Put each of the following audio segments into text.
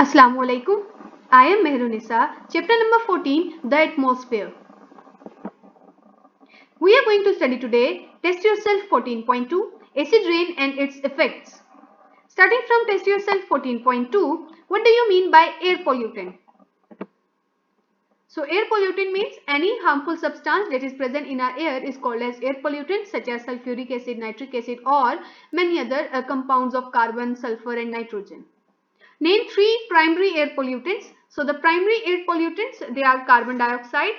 Assalamualaikum. I am Mehrunisa. Chapter number 14, The Atmosphere. We are going to study today Test Yourself 14.2, Acid Rain and its Effects. Starting from Test Yourself 14.2, what do you mean by air pollutant? So air pollutant means any harmful substance that is present in our air is called as air pollutant, such as sulfuric acid, nitric acid, or many other compounds of carbon, sulfur and nitrogen. Name 3 primary air pollutants. So the primary air pollutants, they are carbon dioxide,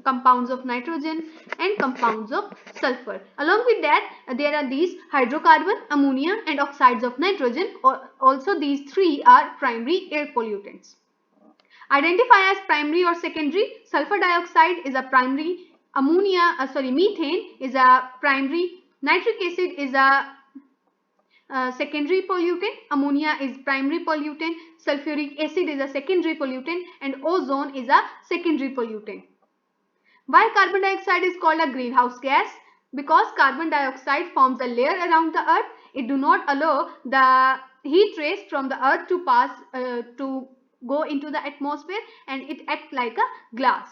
compounds of nitrogen and compounds of sulfur. Along with that, there are these hydrocarbon, ammonia and oxides of nitrogen. Also these 3 are primary air pollutants. Identify as primary or secondary. Sulfur dioxide is a primary, methane is a primary, nitric acid is a secondary pollutant, ammonia is primary pollutant, sulfuric acid is a secondary pollutant and ozone is a secondary pollutant. Why carbon dioxide is called a greenhouse gas? Because carbon dioxide forms a layer around the earth. It do not allow the heat rays from the earth to pass to go into the atmosphere, and it acts like a glass.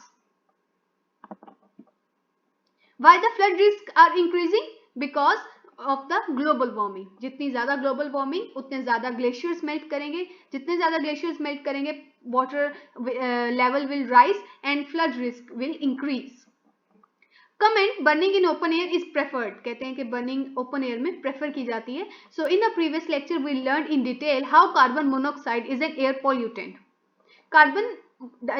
Why the flood risks are increasing? Because of the global warming. जितनी ज़्यादा global warming, उतने ज़्यादा glaciers melt करेंगे. जितने ज़्यादा glaciers melt करेंगे, water level will rise and flood risk will increase. Comment: burning in open air is preferred. कहते हैं कि burning open air में prefer की जाती है. So in a previous lecture we learned in detail how carbon monoxide is an air pollutant. Carbon,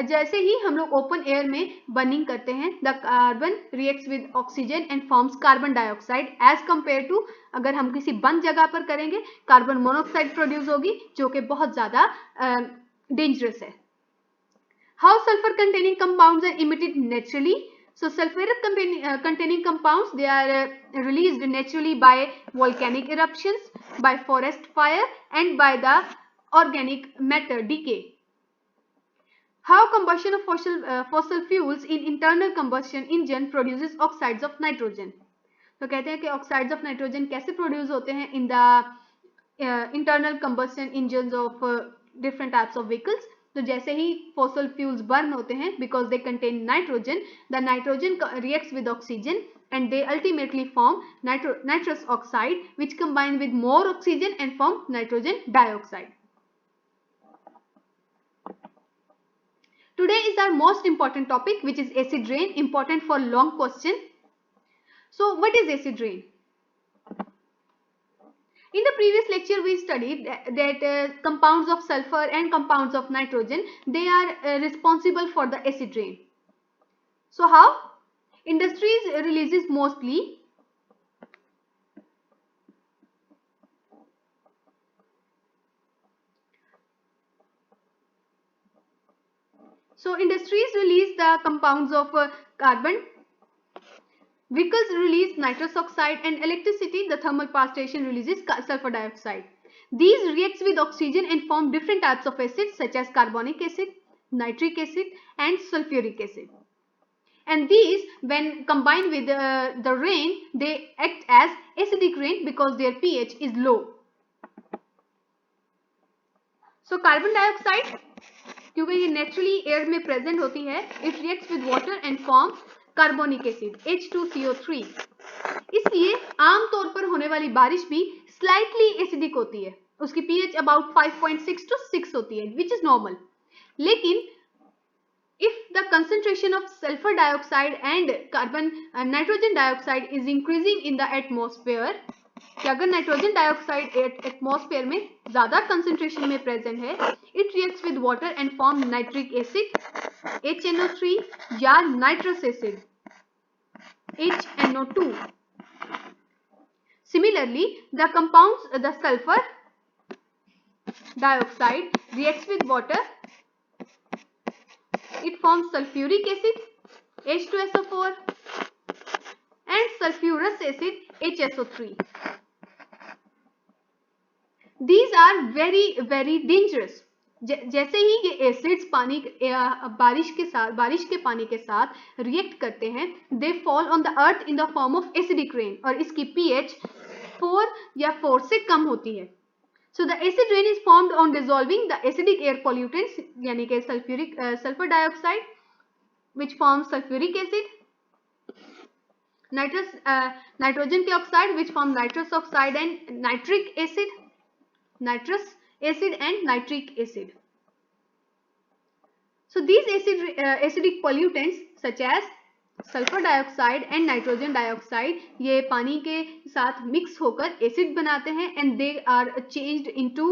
जैसे ही हम लोग ओपन एयर में बर्निंग करते हैं, the carbon reacts with oxygen and forms carbon dioxide, as compare to अगर हम किसी बंद जगह पर करेंगे, कार्बन मोनोऑक्साइड प्रोड्यूस होगी जो कि बहुत ज्यादा डेंजरस है. How sulphur containing compounds are emitted naturally? So sulfuric containing compounds, they are released naturally by volcanic eruptions, by forest fire and by the organic matter decay. How combustion of fossil fuels in internal combustion engine produces oxides of nitrogen? तो कहते हैं कि oxides of nitrogen कैसे produce होते हैं in the internal combustion engines of different types of vehicles. तो जैसे ही fossil fuels burn होते हैं, because they contain nitrogen, the nitrogen reacts with oxygen and they ultimately form nitrous oxide, which combine with more oxygen and form nitrogen dioxide. Today is our most important topic, which is acid rain, important for long question. So what is acid rain? In the previous lecture we studied that compounds of sulfur and compounds of nitrogen, they are responsible for the acid rain. So how? Industries releases mostly industries release the compounds of carbon, vehicles release nitrous oxide, and electricity, the thermal power station, releases sulfur dioxide. These reacts with oxygen and form different types of acids such as carbonic acid, nitric acid and sulfuric acid. And these, when combined with the rain, they act as acidic rain because their pH is low. So carbon dioxide, क्योंकि ये naturally air में present होती है, it reacts with water and forms carbonic acid H2CO3. इसलिए आमतौर पर होने वाली बारिश भी स्लाइटली एसिडिक होती है. उसकी pH अबाउट 5.6 to 6 होती है, विच इज नॉर्मल. लेकिन if the concentration of sulfur dioxide and nitrogen dioxide is increasing in the atmosphere, कि अगर नाइट्रोजन डाइऑक्साइड एटमॉस्फेयर में ज्यादा कंसंट्रेशन में प्रेजेंट है, it reacts with water and form nitric acid HNO3 या nitrous acid HNO2. Similarly, the compounds, the sulfur dioxide reacts with water, it forms sulfuric acid H2SO4 and sulfurous acid HSO3. These are very, very dangerous. जैसे ही ये acids पानी बारिश के पानी के साथ react करते हैं, they fall on the earth in the form of acidic rain, और इसकी पीएच 4 या 4 से कम होती है. So the acid rain is formed on dissolving the acidic air pollutants, यानी कि sulfur dioxide, which forms sulfuric acid, nitrogen oxide, which form nitrous oxide and nitric acid, nitrous acid and nitric acid. So these acidic pollutants such as sulphur dioxide and nitrogen dioxide ये पानी के साथ mix होकर acid बनाते हैं, and they are changed into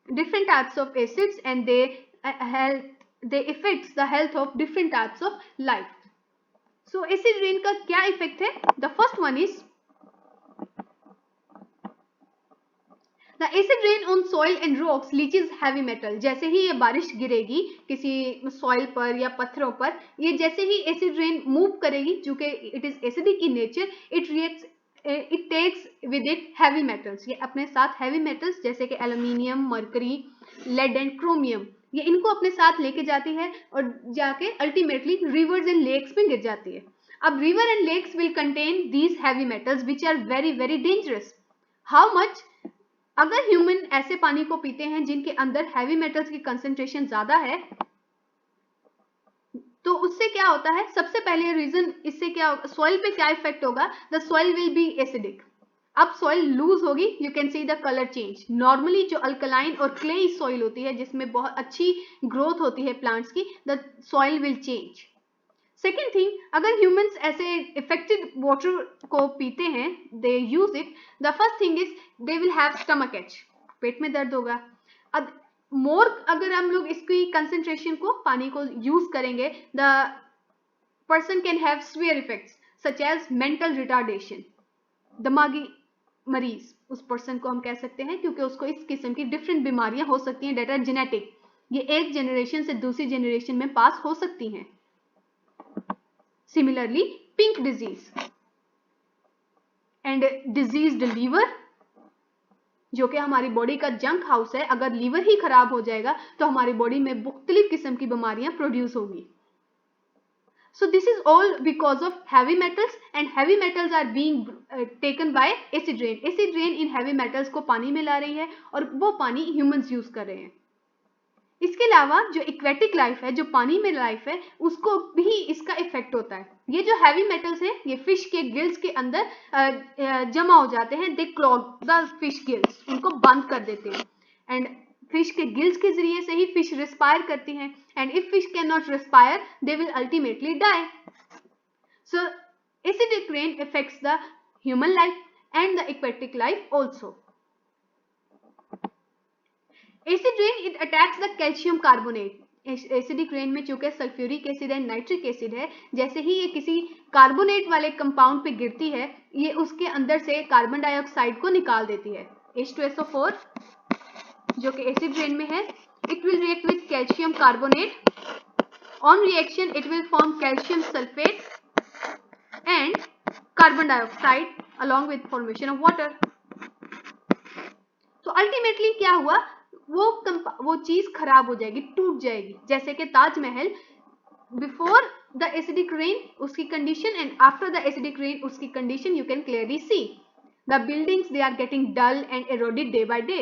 different types of acids, and they effects the health of different types of life. So acid rain का क्या effect है? The first one is The acid rain on soil and rocks leaches heavy metal. जैसे ही ये बारिश गिरेगी किसी soil पर या पत्थरों पर, ये जैसे ही एसिड रेन मूव करेगी, जो कि it is acidic in nature, it takes with it heavy metals. ये अपने साथ हैवी मेटल्स जैसे कि aluminium, mercury, lead and chromium, ये इनको अपने साथ लेके जाती है और जाके अल्टीमेटली रिवर्स एंड लेक्स में गिर जाती है. अब river and lakes will contain these heavy metals which are very very dangerous. How much? अगर ह्यूमन ऐसे पानी को पीते हैं जिनके अंदर हैवी मेटल्स की कंसंट्रेशन ज्यादा है, तो उससे क्या होता है? सबसे पहले रीजन इससे क्या, सॉइल पे क्या इफेक्ट होगा? The soil will be acidic. अब सॉइल लूज होगी, you can see the colour change. Normally जो अल्कलाइन और क्लेई सॉइल होती है जिसमें बहुत अच्छी ग्रोथ होती है प्लांट्स की, the soil will change. Second thing, अगर ह्यूमंस ऐसे इफेक्टेड वाटर को पीते हैं, they use it, the first thing is they will have stomach ache, पेट में दर्द होगा. अब मोर अगर हम लोग इसकी कंसेंट्रेशन को, पानी को यूज करेंगे, the person can have severe effects such as mental retardation. दिमागी मरीज उस पर्सन को हम कह सकते हैं, क्योंकि उसको इस किस्म की डिफरेंट बीमारियां हो सकती हैं डेट आर जेनेटिक. ये एक जनरेशन से दूसरी जनरेशन में पास हो सकती हैं. Similarly, pink disease and diseased liver, जो कि हमारी बॉडी का जंक हाउस है. अगर लीवर ही खराब हो जाएगा तो हमारी बॉडी में मुख्तलिफ किस्म की बीमारियां प्रोड्यूस होंगी. So this is all because of heavy metals, and heavy metals are being taken by acid rain. Acid rain in heavy metals को पानी में ला रही है और वो पानी humans यूज कर रहे हैं. इसके अलावा जो एक्वेटिक लाइफ है, जो पानी में लाइफ है, उसको भी इसका इफेक्ट होता है. ये जो हैवी मेटल्स हैं, ये फिश के गिल्स के अंदर जमा हो जाते हैं. दे क्लॉग द फिश गिल्स, उनको बंद कर देते हैं, एंड फिश के गिल्स के जरिए से ही फिश रिस्पायर करती हैं, and if fish can not respire they will ultimately die. So acidic rain effects the human life and the aquatic life also. Acid rain it attacks the calcium carbonate. Acidic rain में चूंकि sulphuric acid and nitric acid है, जैसे ही ये किसी carbonate वाले compound पे गिरती है, ये उसके अंदर से कार्बन डाइऑक्साइड को निकाल देती है. H2SO4 जो कि एसिड रेन में है, it will react with calcium carbonate. On reaction it will form calcium sulphate and carbon dioxide along with formation of water. तो अल्टीमेटली क्या हुआ? वो चीज खराब हो जाएगी, टूट जाएगी. जैसे कि Taj Mahal, before the acidic rain उसकी condition and after the acidic rain उसकी condition you can clearly see. The buildings they are getting dull and eroded day by day.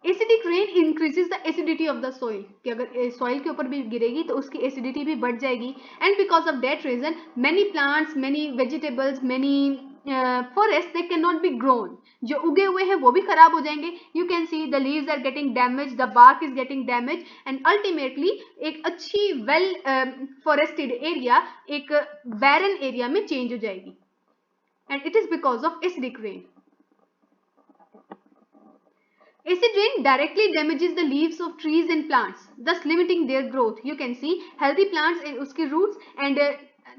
Acidic rain increases the acidity of the soil, कि अगर soil के ऊपर भी गिरेगी तो उसकी acidity भी बढ़ जाएगी. And because of that reason many plants, many vegetables, many forest they can not be grown. जो उगे हुए हैं वो भी खराब हो जाएंगे. You can see the leaves are getting damage, the bark is getting damage, and ultimately एक अच्छी वेल फॉरेस्टेड एरिया एक बैरन एरिया में चेंज हो जाएगी. And it is because of acidic rain. Acid rain directly damages the leaves of trees and plants, thus limiting their growth. You can see healthy plants in उसके roots and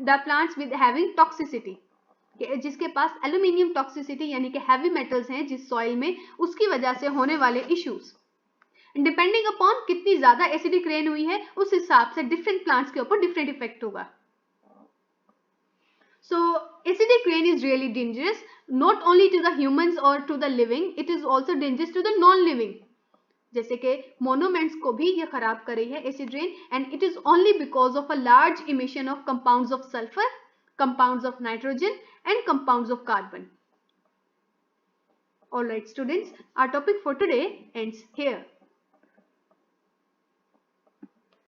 the plants with having toxicity, जिसके पास aluminium toxicity यानी कि heavy metals हैं जिस soil में, उसकी वजह से होने वाले इश्यूज. डिपेंडिंग अपॉन कितनी ज्यादा एसिडिक रेन हुई है उस हिसाब से डिफरेंट प्लांट्स के ऊपर डिफरेंट इफेक्ट होगा. So acidic rain is really dangerous. not only to the humans or to the living, it is also dangerous to the non-living. जैसे कि monuments को भी ये खराब कर रही है acid rain, and it is only because of a large emission of compounds of sulfur, compounds of nitrogen and compounds of carbon. Alright students, our topic for today ends here.